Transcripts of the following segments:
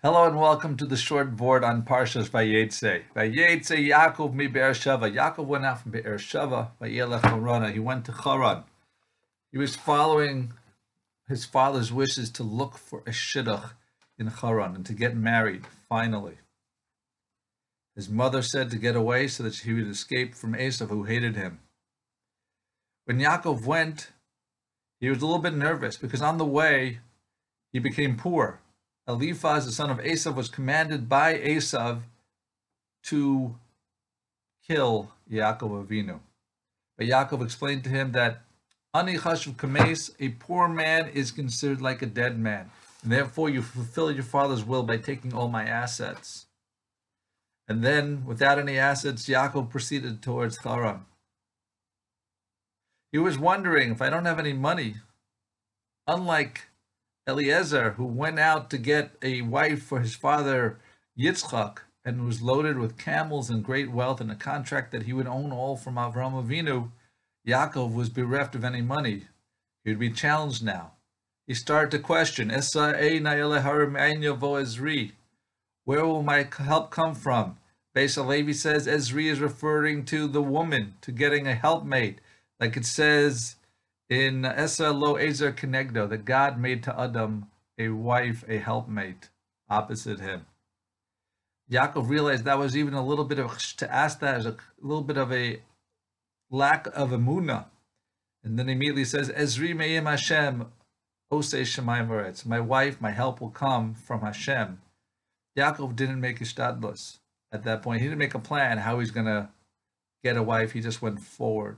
Hello and welcome to the short Vort on Parshas Vayeitze. Vayeitze Yaakov mi Beersheva. Yaakov went out from Beersheva. Vayelech Harana. He went to Haran. He was following his father's wishes to look for a shidduch in Haran and to get married, finally. His mother said to get away so that he would escape from Esav, who hated him. When Yaakov went, he was a little bit nervous because on the way, he became poor. Eliphaz, the son of Esav, was commanded by Esav to kill Yaakov Avinu. But Yaakov explained to him that Ani chashuv kames, a poor man is considered like a dead man. And therefore you fulfill your father's will by taking all my assets. And then, without any assets, Yaakov proceeded towards Haran. He was wondering, if I don't have any money, unlike Eliezer, who went out to get a wife for his father Yitzchak and was loaded with camels and great wealth and a contract that he would own all from Avraham Avinu, Yaakov was bereft of any money. He would be challenged now. He started to question, where will my help come from? Beis Levy says Ezri is referring to the woman, to getting a helpmate, like it says in Esa Lo Ezer Kenegdo, that God made to Adam a wife, a helpmate, opposite him. Yaakov realized that was even a little bit of, to ask that as a little bit of a lack of Emunah. And then immediately says, Ezri me'im Hashem, Osei Shemayim v'aretz. My wife, my help will come from Hashem. Yaakov didn't make hishtadlus at that point. He didn't make a plan how he's going to get a wife. He just went forward.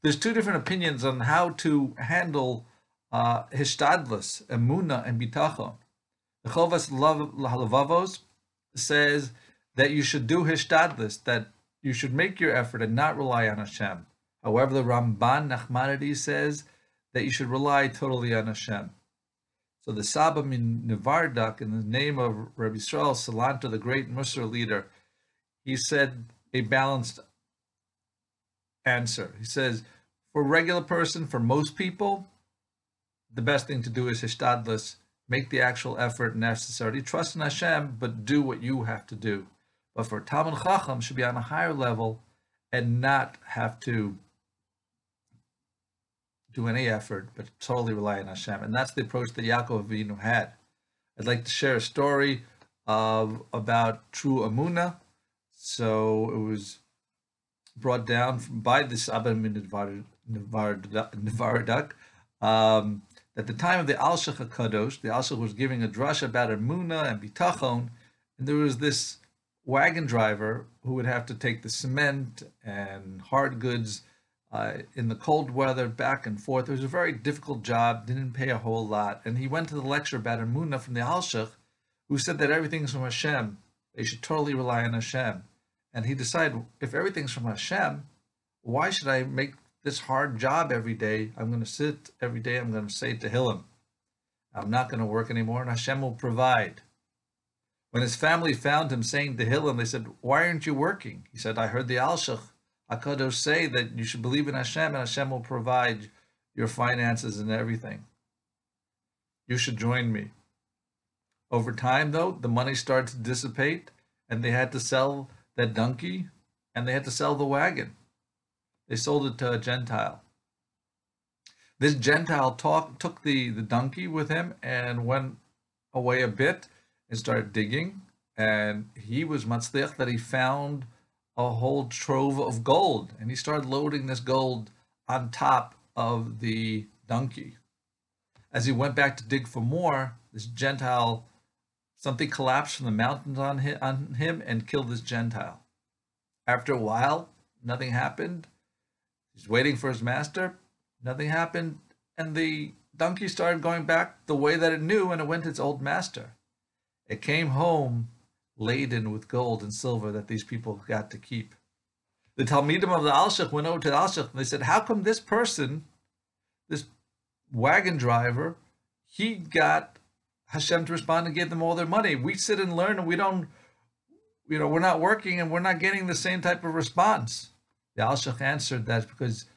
There's two different opinions on how to handle hishtadlus, emunah, and bitachon. The Chovas Halavavos says that you should do hishtadlus, that you should make your effort and not rely on Hashem. However, the Ramban Nachmanides says that you should rely totally on Hashem. So the Saba min Nevardak, in the name of Rabbi Yisrael Salanter, the great Musar leader, he said a balanced answer. He says, for a regular person, for most people, the best thing to do is hishtadlus, make the actual effort necessary. Trust in Hashem, but do what you have to do. But for Talmid Chacham, should be on a higher level and not have to do any effort, but totally rely on Hashem. And that's the approach that Yaakov Avinu had. I'd like to share a story about true Emunah. So it was brought down by the Saba min Nevardak. At the time of the Alshach HaKadosh, the Alshach was giving a drush about Emunah and Bitachon, and there was this wagon driver who would have to take the cement and hard goods in the cold weather back and forth. It was a very difficult job, didn't pay a whole lot. And he went to the lecture about Emunah from the Alshach, who said that everything's from Hashem. They should totally rely on Hashem. And he decided, if everything's from Hashem, why should I make this hard job every day? I'm going to sit every day, I'm going to say Tehillim. I'm not going to work anymore, and Hashem will provide. When his family found him saying Tehillim, they said, why aren't you working? He said, I heard the Alshach HaKadosh say that you should believe in Hashem, and Hashem will provide your finances and everything. You should join me. Over time, though, the money started to dissipate, and they had to sell that donkey, and they had to sell the wagon. They sold it to a Gentile. This Gentile took the donkey with him and went away a bit and started digging. And he was matzliach that he found a whole trove of gold. And he started loading this gold on top of the donkey. As he went back to dig for more, this Gentile, something collapsed from the mountains on him and killed this Gentile. After a while, nothing happened. He's waiting for his master. Nothing happened. And the donkey started going back the way that it knew, and it went to its old master. It came home laden with gold and silver that these people got to keep. The Talmidim of the Alshach went over to the Alshach, and they said, how come this person, this wagon driver, he got Hashem to respond and gave them all their money? We sit and learn, and we don't, we're not working, and we're not getting the same type of response. The Alshach answered, that's because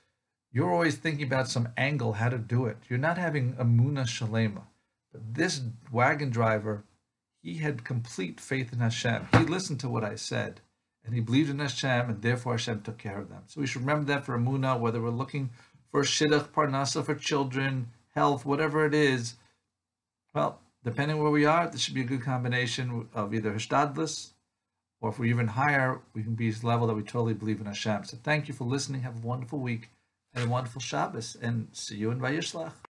you're always thinking about some angle how to do it. You're not having Emunah Shalema. But this wagon driver, he had complete faith in Hashem. He listened to what I said, and he believed in Hashem, and therefore Hashem took care of them. So we should remember that for Emunah, whether we're looking for shidduch, parnasa for children, health, whatever it is. Well, depending where we are, this should be a good combination of either hishtadlus, or if we're even higher, we can be at this level that we totally believe in Hashem. So thank you for listening. Have a wonderful week and a wonderful Shabbos, and see you in Vayishlach.